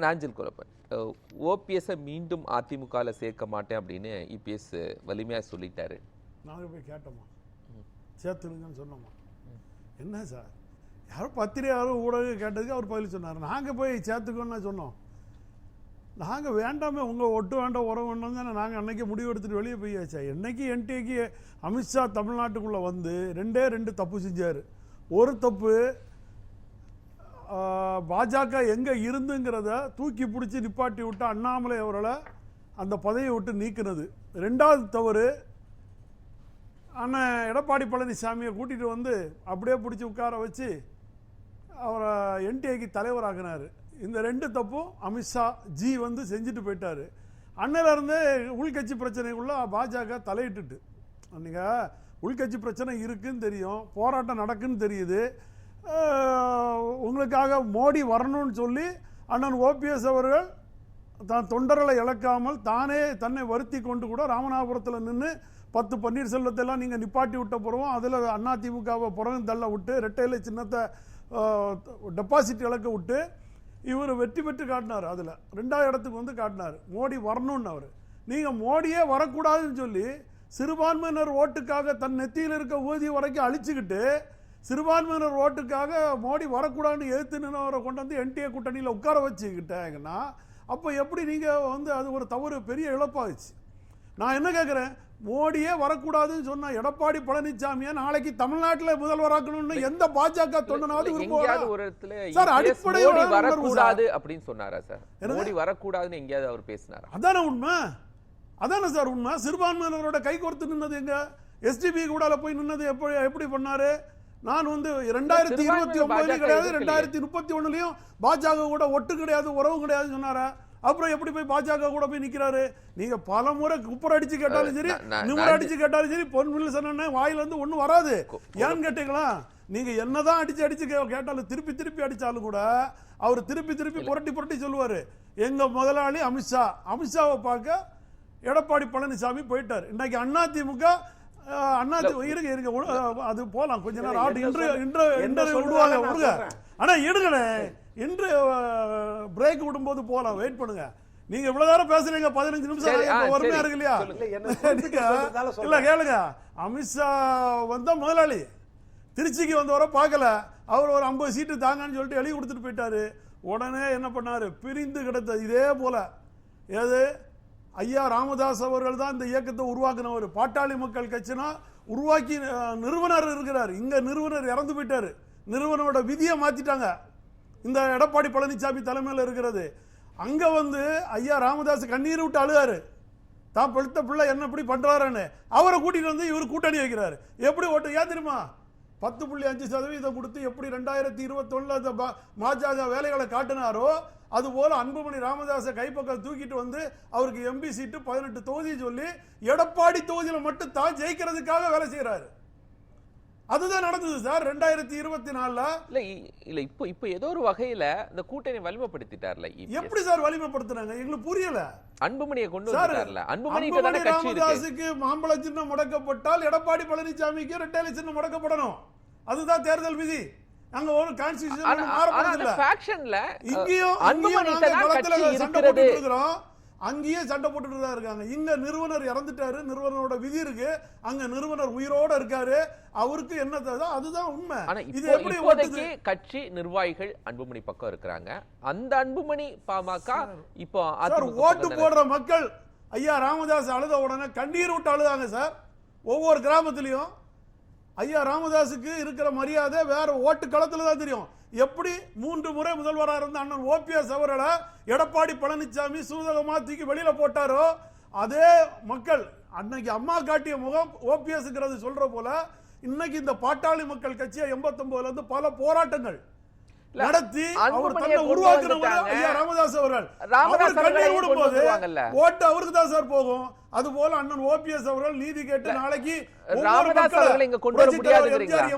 Nanjil குலப்பன் OPS மீண்டும் அதிமுகவில் சேர்க்க மாட்டேன் அப்படின்னு இபிஎஸ் வலிமையா சொல்லிட்டாரு. நாங்க போய் கேட்டோமா, சேர்த்துருங்கன்னு சொன்னோமா? என்ன சார், யாரும் பத்திரிகையாளர் ஊடகம் கேட்டதுக்கு அவர் பதில் சொன்னார். நாங்கள் போய் சேர்த்துக்கோன்னு சொன்னோம். நாங்கள் வேண்டாமே, உங்கள் ஒட்டு வேண்டாம் உறவு வேண்டாம் தானே நாங்கள் அன்னைக்கு முடிவு எடுத்துட்டு வெளியே போயாச்சா. என்னைக்கு என்டிஏக்கு அமித்ஷா தமிழ்நாட்டுக்குள்ளே வந்து ரெண்டு தப்பு செஞ்சார். ஒரு தப்பு பாஜக எங்கே இருந்துங்கிறத தூக்கி பிடிச்சி நிப்பாட்டி விட்டு அண்ணாமலை அவர்களை அந்த பதவியை விட்டு நீக்கினது. ரெண்டாவது தவறு, அண்ணன் எடப்பாடி பழனிசாமியை கூட்டிகிட்டு வந்து அப்படியே பிடிச்சி உட்கார வச்சு அவரை என்டிஏக்கு தலைவராகினார். இந்த ரெண்டு தப்பும் அமித்ஷா ஜி வந்து செஞ்சுட்டு போயிட்டாரு. அன்னிலிருந்து உள்கட்சி பிரச்சனைக்குள்ள பாஜக தலையிட்டுட்டு, நீங்கள் உள்கட்சி பிரச்சனை இருக்குன்னு தெரியும், போராட்டம் நடக்குன்னு தெரியுது, உங்களுக்காக மோடி வரணும்னு சொல்லி அண்ணன் ஓபிஎஸ் அவர்கள் தான் தொண்டர்களை இழக்காமல் தானே தன்னை வருத்தி கொண்டு கூட ராமநாதபுரத்தில் நின்று 10 பன்னீர்செல்வத்தெல்லாம் நீங்கள் நிப்பாட்டி விட்ட பிறகும் அதில் அதிமுகவை புறகும் தள்ள விட்டு ரெட்டையில சின்னத்தை டெபாசிட் இழக்க விட்டு இவர் வெற்றி பெற்று காட்டினார். அதில் 2வது இடத்துக்கு வந்து காட்டினார் மோடி வரணும்னு. அவர் நீங்கள் மோடியே வரக்கூடாதுன்னு சொல்லி சிறுபான்மையினர் ஓட்டுக்காக தன் நெத்தியில் இருக்க ஊதியம் வரைக்கும் அழிச்சுக்கிட்டு சிறுபான்மையினர் ஓட்டுக்காக மோடி வரக்கூடாதுன்னு எதிர்த்து நின்றவரை கொண்டு வந்து என்டிஏ கூட்டணியில் உட்கார வச்சுக்கிட்டாங்கன்னா அப்போ எப்படி நீங்கள் வந்து அது ஒரு தவறு, பெரிய இழப்பாகிச்சு. நான் என்ன கேட்குறேன், மோடியே வரக்கூடாதுன்னு சொன்னா எடப்பாடி பழனிசாமியை நாளைக்கு தமிழ்நாட்டில் முதல்வராக்கணும்னு எந்த பாஜக தொண்டனாவது சார் அடிப்படையில் வரக்கூடாது அப்படின்னு சொன்னாரா சார்? மோடி வரக்கூடாதுன்னு எங்கேயாவது அவர் பேசினாரா? அதான உண்மை, அதானே சார் உண்மை. சிறுபான்மையினரோட கை கோர்த்து நின்னது எங்க? எஸ்டிபி கூட போய் நின்னது எப்படி பண்ணாரு? நான் வந்து 2029 கிடையாது 2031 பாஜக கூட ஒட்டு கிடையாது உறவு கிடையாது சொன்னாரா? அப்புறம் எப்படி போய் பாஜக கூட போய் நிக்கிறாரு? நீங்க பல முறை குப்பர் அடிச்சு கேட்டாலும் சரி நிமிர அடிச்சு கேட்டாலும் சரி பொன்முல்ல சொன்ன வாயில இருந்து ஒண்ணும் வராது. ஏன்னு கேட்டீங்களா, நீங்க என்னதான் அடிச்சு கேட்டாலும் திருப்பி அடிச்சாலும் கூட அவர் திருப்பி புரட்டி சொல்லுவாரு, எங்க முதலாளி அமித்ஷாவை பார்க்க எடப்பாடி பழனிசாமி போயிட்டார். இன்னைக்கு அதிமுக இருங்க அது போலாம் கொஞ்ச நேரம் விடுவாங்க. ஆனா எடுங்களே, இன்று பிரேக் விடும்போது போலாம், வெயிட் பண்ணுங்க. நீங்க இவ்வளவு நேரம் பேசுறீங்க, 15 நிமிஷம் வறுமையா இருக்கு இல்லையா? இல்ல கேளுங்க, அமித்ஷா வந்த முதலாளி திருச்சிக்கு வந்தவரை பார்க்கல, அவர் ஒரு 50 சீட்டு தாங்கன்னு சொல்லிட்டு எழுதி கொடுத்துட்டு போயிட்டாரு. உடனே என்ன பண்ணாரு, பிரிந்து கிடத்த இதே போல ஏது ஐயா ராமதாஸ் அவர்கள் தான் இந்த இயக்கத்தை உருவாக்குனவர். பாட்டாளி மக்கள் கட்சினா உருவாக்கி நிறுவனர் இருக்கிறார், இங்க நிறுவனர் இறந்து போயிட்டாரு. நிறுவனோட விதியை மாத்திட்டாங்க, இந்த எடப்பாடி பழனிசாமி தலைமையில் இருக்கிறது. அங்க வந்து ஐயா ராமதாஸ் கண்ணீர் விட்டு அழுகாரு, தான் பழுத்த பிள்ளை என்ன இப்படி பண்றாருன்னு. அவரை கூட்டிட்டு வந்து இவர் கூட்டணி வைக்கிறாரு. எப்படி ஓட்டு ஏன் தெரியுமா? 10.5% கொடுத்து எப்படி 2021 பாஜக வேலைகளை காட்டினாரோ அது போல அன்புமணி ராமதாஸை கைப்பக்கம் தூக்கிட்டு வந்து அவருக்கு எம்பி சீட்டு 18 தொகுதி சொல்லி எடப்பாடி தொகுதியில மட்டும் தான் ஜெயிக்கிறதுக்காக வேலை செய்யறாரு. அதுதான் நடந்தது சார் 2024. இல்ல இப்போ ஏதோ ஒரு வகையில இந்த கூட்டணி வலிமைப்படுத்திட்டார்ல. எப்படி சார் வலிமைப்படுத்துறாங்க எங்களுக்கு புரியல. அன்புமணியை கொண்டு வந்தார்ல, அன்புமணி ராமதாஸுக்கு மாம்பழ சின்னம் முடக்கப்பட்டால் எடப்பாடி பழனிசாமிக்கு ரெட்டையிலை சின்னம் முடக்கப்படணும். அதுதான் தேர்தல் விதி. அங்க ஒரு கான்ஸ்டிடியூஷன் மாறப்படல. ஃபேக்ஷன்ல இங்கேயும் அன்புமணி சண்டை போட்டுட்டு இருக்கிறோம், அங்கேயே சண்டை போட்டுட்டு தான் இருக்காங்க. இங்க நிறுவனர் இறந்துட்டாரு, நிறுவனரோட விதி இருக்கு, அங்க நிறுவனர் உயிரோட இருக்காரு, அவருக்கு என்ன தேவை அதுதான் உண்மை. இது எப்படி கட்சி நிர்வாகிகள் அன்புமணி பக்கம் இருக்கிறாங்க. அந்த அன்புமணி பாமக இப்போ ஓட்டு போடுற மக்கள் ஐயா ராமதாஸ் அழுத உடனே கண்ணீர் விட்டு அழுதாங்க சார். ஒவ்வொரு கிராமத்திலையும் ஐயா ராமதாஸுக்கு இருக்கிற மரியாதை வேற ஓட்டு களத்துல தான் தெரியும். எப்படி 3 முறை முதல்வராக இருந்த அண்ணன் ஓபிஎஸ் அவர்களை எடப்பாடி பழனிசாமி சூதகமா தூக்கி வெளியில போட்டாரோ அதே மக்கள் அன்னைக்கு அம்மா காட்டிய முகம் ஓபிஎஸ் சொல்ற போல இன்னைக்கு இந்த பாட்டாளி மக்கள் கட்சியை 89ல இருந்து பல போராட்டங்கள் நடத்தி அவர் தன்னை உருவாக்குறவர் ஐயா ராமதாஸ் அவர்கள். ஓட்டு அவருக்கு தான் சார் போகும். அது போல அண்ணன் ஓபிஎஸ் அவர்கள் நீதி கேட்டு நாளைக்கு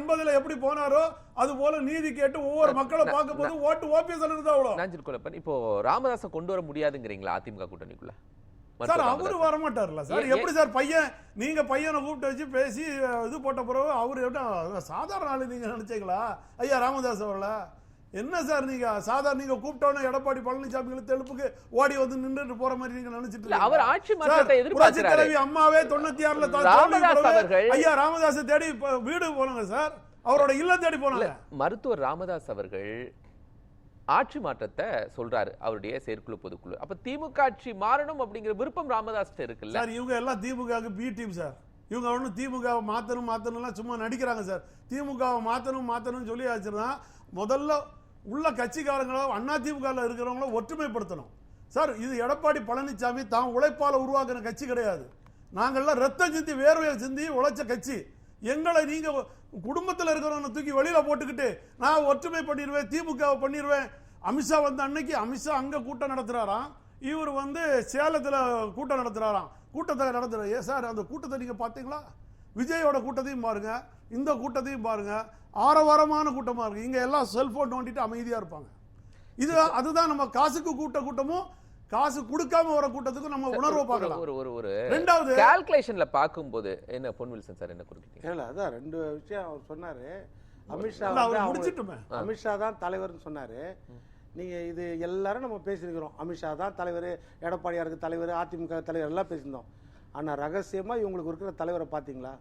80ல எப்படி போனாரோ அது போல நீதி கேட்டு ஒவ்வொரு மக்களை பார்க்க போது ஓட்டு ஓபிஎஸ் தான். இப்போ ராமதாஸை கொண்டு வர முடியாதுங்கிறீங்களா அதிமுக கூட்டணிக்குள்ள? சார் அவரு வர மாட்டார்ல சார். எப்படி சார் பையன் நீங்க பையனை கூப்பிட்டு வச்சு பேசி இது போட்ட பிறகு அவரு சாதாரண ஆளு நீங்க நினைச்சீங்களா ஐயா ராமதாஸ் அவர்கள? என்ன சார் நீங்க சாதாரண நீங்க கூப்பிட்டோன்னே எடப்பாடி பழனிசாமி தெலுப்புக்கு ஓடி வந்து நின்றுட்டு போற மாதிரி நீங்க நினைச்சிட்டு இல்ல, அவர் ஆட்சி மாற்றத்தை எதிர்பார்க்கிறாரு. தலைவி அம்மாவே 96ல ராமதாஸ் அவர்கள் ஐயா ராமதாஸ் தேடி வீடு போனாங்க சார், அவரோட இல்லம் தேடி போனாங்க. மருத்துவர் ராமதாஸ் அவர்கள் ஆட்சி மாற்றத்தை சொல்றாரு அவருடைய செயற்குழு பொதுக்குழு. அப்ப திமுக ஆட்சி மாறணும் அப்படிங்கிற விருப்பம் ராமதாஸ் இருக்குல்ல சார். இவங்க எல்லாம் திமுகவுக்கு பி டீம் சார். இவங்க ஒண்ணு திமுகவை மாத்தணும் சும்மா நடிக்கிறாங்க சார். திமுகவை மாத்தணும் சொல்லி ஆச்சுன்னா முதல்ல உள்ள கட்சிக்காரங்களோ அண்ணா திமுக இருக்கிறவங்கள ஒற்றுமைப்படுத்தணும் சார். இது எடப்பாடி பழனிசாமி தான் உழைப்பால உருவாக்குற கட்சி கிடையாது. நாங்கள்லாம் ரத்தம் சிந்தி வேர்வையை சிந்தி உழைச்ச கட்சி. எங்களை நீங்க குடும்பத்தில் இருக்கிறவங்க தூக்கி வெளியில போட்டுக்கிட்டு நான் ஒற்றுமை பண்ணிடுவேன், திமுகவை பண்ணிடுவேன். அமித்ஷா வந்து அன்னைக்கு அமித்ஷா அங்க கூட்டம் நடத்துறாராம், இவர் வந்து சேலத்துல கூட்டம் நடத்துறாராம். கூட்டத்தை நடத்துற சார், அந்த கூட்டத்தை நீங்க பாத்தீங்களா? விஜயோட கூட்டத்தையும் பாருங்க, இந்த கூட்டத்தையும் பாருங்க, ஆரவாரமான கூட்டமா இருக்கு. இங்க எல்லாம் செல்போன் நோண்டிட்டு அமைதியா இருப்பாங்க. இது அதுதான் நம்ம காசுக்கு கூட்டமும் காசு கொடுக்காம வர கூட்டத்துக்கு நம்ம உணர்வை பார்க்கலாம். ஒரு ரெண்டாவது கால்குலேஷன்ல பாக்கும்போது என்ன பொன்வில்சன் சார் என்ன குறிப்பிட்டீங்க? இல்ல அதான் ரெண்டு விஷயம் அவர் சொன்னாரு. அமித்ஷா முடிச்சிட்டுமே, அமித்ஷா தான் தலைவர்னு சொன்னாரு. நீங்க இது எல்லாரும் நம்ம பேசியிருக்கிறோம். அமித்ஷா தான் தலைவர், எடப்பாடியாருக்கு தலைவர், அதிமுக தலைவர் எல்லாம் பேசியிருந்தோம். ஆனா ரகசியமா இவங்களுக்கு இருக்கிற தலைவரை பாத்தீங்களா?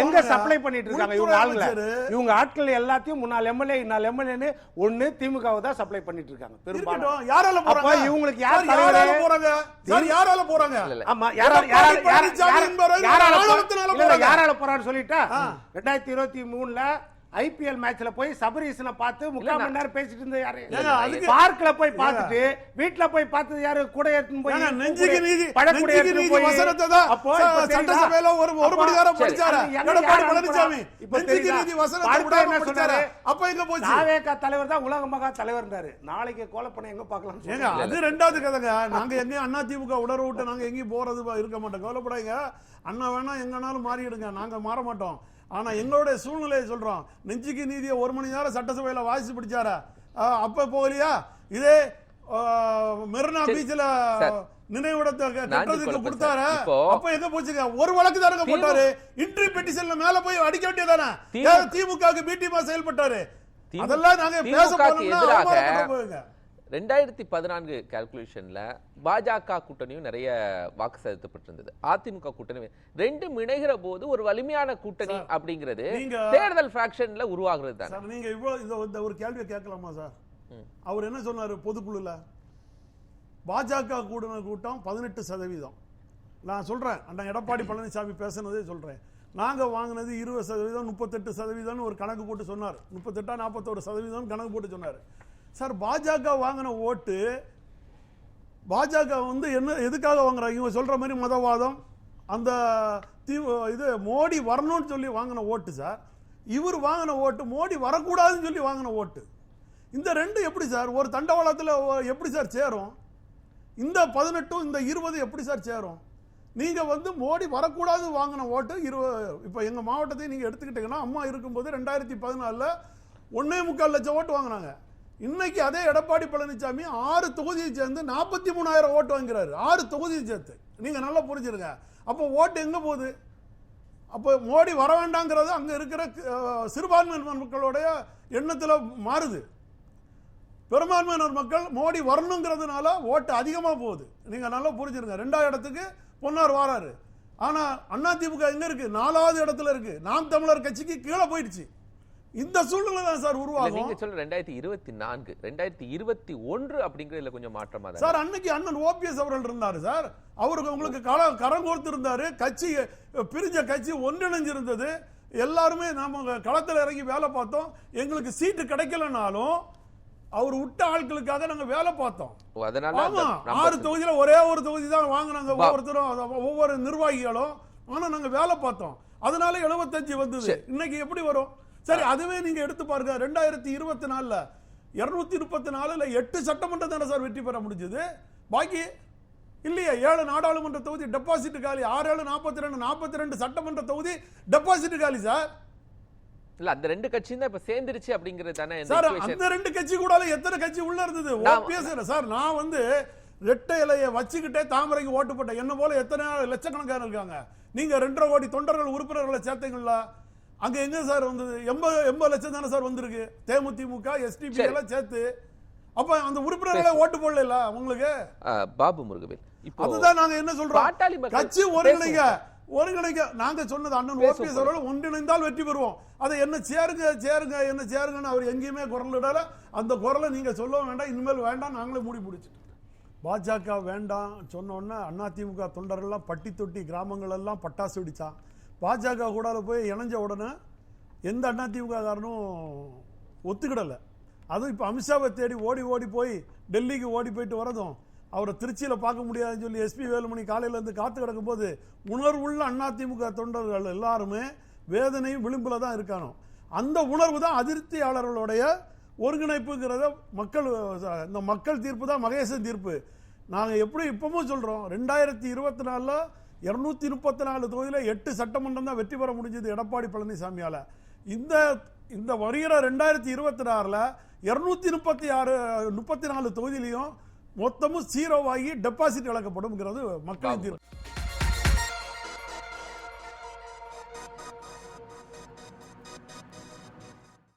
எங்க சப்ளை பண்ணிட்டு இருக்காங்க இவங்க ஆளுங்க? இவங்க ஆட்கள் எல்லாத்தையும் முன்னாள் எம்எல்ஏ இன்னாள் எம்எல்ஏன்னு ஒண்ணு திமுகவை தான் சப்ளை பண்ணிட்டு இருக்காங்க பெரும்பாலும். யாரால போறாங்க? இவங்களுக்கு யார் தலைவரா போறாங்க? சார் யாரால போறாங்க? ஆமா, யாரால போறான்னு சொல்லிட்டா 2023ல ஐபிஎல் மேட்ச்ல போய் சபரீசனை பார்த்து 3/4 மணி நேரம் பேசிட்டு இருந்த யாரு? பார்க்ல போய் பார்த்துட்டு வீட்ல போய் பார்த்தது யாரு? கூட எடுத்து போய் நெஞ்சுக்கு நீதி பழக்கூடிய வசனத்தை தான் அப்போ சட்டசபையில ஒரு மணி நேரம் படிச்சாரு எடப்பாடி பழனிசாமி. நெஞ்சுக்கு நீதி வசனத்தை கூட என்ன சொன்னாரு? அப்ப எங்க போச்சு? தாவேகா தலைவர் தான் உலக மகா தலைவர்ன்றாரு. நாளைக்கு கோலப்பனை எங்க பார்க்கலாம்? ஏங்க அது ரெண்டாவது கதைங்க. நாங்க எங்கேயும் அண்ணா திமுக உணர்வு விட்டு நாங்க எங்கேயும் போறது இருக்க மாட்டோம். கவலைப்படாங்க, அண்ணா வேணா எங்கனாலும் மாறிடுங்க, நாங்க மாற மாட்டோம். ஆனா எங்களுடைய சூழ்நிலையை சொல்றோம். நெஞ்சுக்கு நீதியை 1 மணி நேரம் சட்டசபையில வாசிச்சு பிடிச்சாரா? அப்ப போகலையா? இதே மெரினா பீச்ல நினைவிடத்தை கட்டுறதுக்கு கொடுத்தாரு. அப்ப எங்க போச்சுங்க? ஒரு வழக்கு தானங்க போட்டாரு. இன்ட்ரி பெட்டிஷன்ல மேல போய் அடிக்க வேண்டியதானே? திமுகவுக்கு பிடிமா செயல்பட்டாரு. அதெல்லாம் நாங்க பேச போனோம்னா 2014 கால்குலேஷன்ல பாஜக கூட்டணியும் நிறைய வாக்கு செலுத்தப்பட்டிருந்தது. அதிமுக கூட்டணி ரெண்டும் இணைகிற போது ஒரு வலிமையான கூட்டணி அப்படிங்கிறது தேர்தல் ஃபிராக்ஷன்ல உருவாகிறது தான். நீங்க இவ்வளவு ஒரு கேள்வியை கேட்கலாமா சார்? அவர் என்ன சொன்னாரு பொதுக்குழுல? பாஜக கூட்டம் 18%. நான் சொல்றேன், அண்ணா எடப்பாடி பழனிசாமி பேசினதே சொல்றேன். நாங்க வாங்கினது 20%, 38% ஒரு கணக்கு போட்டு சொன்னார். 38 41% கணக்கு போட்டு சொன்னார். சார் பாஜக வாங்கின ஓட்டு, பாஜக வந்து என்ன எதுக்காக வாங்குறாங்க? இவங்க சொல்ற மாதிரி மதவாதம், அந்த இது மோடி வரணும்னு சொல்லி வாங்கின ஓட்டு சார். இவர் வாங்கின ஓட்டு மோடி வரக்கூடாதுன்னு சொல்லி வாங்கின ஓட்டு. இந்த ரெண்டு எப்படி சார் ஒரு தண்டவாளத்தில் எப்படி சார் சேரும்? இந்த 18 இந்த 20 எப்படி சார் சேரும்? நீங்க வந்து மோடி வரக்கூடாது வாங்கின ஓட்டு 20. இப்ப எங்க மாவட்டத்தை நீங்க எடுத்துக்கிட்டீங்கன்னா, அம்மா இருக்கும்போது 2014ல 1.25 லட்சம் ஓட்டு வாங்கினாங்க. இன்னைக்கு அதே எடப்பாடி பழனிசாமி 6 தொகுதியை சேர்ந்து 43,000 ஓட்டு வாங்கிறாரு. 6 தொகுதியை சேர்த்து. நீங்க நல்லா புரிஞ்சிருங்க. அப்போ ஓட்டு எங்க போகுது? அப்போ மோடி வர வேண்டாங்கிறது அங்க இருக்கிற சிறுபான்மையினர் மக்களுடைய எண்ணத்துல மாறுது. பெரும்பான்மையினர் மக்கள் மோடி வரணுங்கிறதுனால ஓட்டு அதிகமா போகுது. நீங்க நல்லா புரிஞ்சிருங்க. 2வது இடத்துக்கு பொன்னார் வாராரு. ஆனா அதிமுக எங்க இருக்கு? 4வது இடத்துல இருக்கு. நாம் தமிழர் கட்சிக்கு கீழே போயிடுச்சு. இந்த சூழ்நிலை தான் சார் உருவாகும். நீங்க சொல்ற 2024 2021 அப்படிங்கறதுல கொஞ்சம் மாற்றமா தான் சார். அன்னைக்கு அண்ணன் ஓபிஎஸ் அவர்கள் இருந்தாரு சார். அவருக்கு உங்களுக்கு கரம் கோர்த்து இருந்தாரு. கட்சி பிரிஞ்ச கட்சி ஒன்றிணைஞ்சிருந்தது. எல்லாருமே நாம களத்துல இறங்கி வேலை பார்த்தோம். எங்களுக்கு சீட்டு கிடைக்கலனாலும் அவர் விட்ட ஆட்களுக்காக நாங்க வேலை பார்த்தோம். அதனால 6 தொகுதியில ஒரே ஒரு தொகுதி தான் வாங்கினாங்க ஒவ்வொருத்தரும், ஒவ்வொரு நிர்வாகிகளும். ஆனா நாங்க வேலை பார்த்தோம். அதனால 75 வந்தது. இன்னைக்கு எப்படி வரும்? சரி, அதுவே நீங்க எடுத்து பாருங்க. 2024ல 234ல 8 சட்டமன்றம் தானே சார் வெற்றி பெற முடிஞ்சது. பாக்கி இல்லையா 7 நாடாளுமன்ற தொகுதி டெபாசிட் காலி. 6 7 42 சட்டமன்ற தொகுதி டெபாசிட் காலி சார். இல்ல அந்த ரெண்டு கட்சி தான் இப்ப சேர்ந்துருச்சு அப்படிங்கிறது தானே சார். அந்த ரெண்டு கட்சி கூட எத்தனை கட்சி உள்ள இருந்தது? OPS sir. நான் வந்து ரெட்டை இலையை வச்சுக்கிட்டே தாமரைக்கு ஓட்டு போட்டேன். என்ன போல எத்தனை லட்சக்கணக்கான இருக்காங்க. நீங்க 2.5 கோடி தொண்டர்கள் உறுப்பினர்களை சேர்த்தீங்களா? அங்க எங்க சார் வந்தது? 80 லட்சம் தானே சார் வந்திருக்கு தேமுதிக எஸ்டிபி எல்லாம் சேர்த்து. அப்ப அந்த உறுப்பினர்களை ஓட்டு போடல உங்களுக்கு. பாபு முருகவேல், இப்போ அதுதான் நாங்க என்ன சொல்றோம், கட்சி ஒருங்கிணைக்க நாங்க சொன்னது அண்ணன் ஓபிஎஸ் அவர்கள் ஒன்றிணைந்தால் வெற்றி பெறுவோம். அதை என்ன சேருங்கன்னு அவர் எங்கேயுமே குரல் இடல. அந்த குரலை நீங்க சொல்ல வேண்டாம், இனிமேல் வேண்டாம், நாங்களே மூடி பிடிச்சிட்டோம். பாஜக வேண்டாம் சொன்ன உடனே அதிமுக தொண்டர்கள்லாம் பட்டி தொட்டி கிராமங்கள் எல்லாம் பட்டாசு வெடிச்சான். பாஜக கூட போய் இணைஞ்ச உடனே எந்த அதிமுக காரனும் ஒத்துக்கிடலை. அதுவும் இப்போ அமித்ஷாவை தேடி ஓடி போய் டெல்லிக்கு ஓடி போயிட்டு வரதும், அவரை திருச்சியில் பார்க்க முடியாதுன்னு சொல்லி எஸ்பி வேலுமணி காலையில இருந்து காத்து கிடக்கும் போது உணர்வுள்ள அதிமுக தொண்டர்கள் எல்லாருமே வேதனையும் விளிம்புல தான் இருக்கானோ. அந்த உணர்வு தான் அதிருப்தியாளர்களுடைய ஒருங்கிணைப்புங்கிறத இந்த மக்கள் தீர்ப்பு தான் மகேசன் தீர்ப்பு. நாங்கள் எப்படி இப்பவும் சொல்றோம், 2024 234 தொகுதியில 8 சட்டமன்றம் தான் வெற்றி பெற முடிஞ்சது எடப்பாடி பழனிசாமியால. இந்த வருகிற 2026 234 தொகுதியிலையும் மொத்தமும் 0 ஆகி டெபாசிட் இழக்கப்படும் மக்களின் தீர்ப்பு.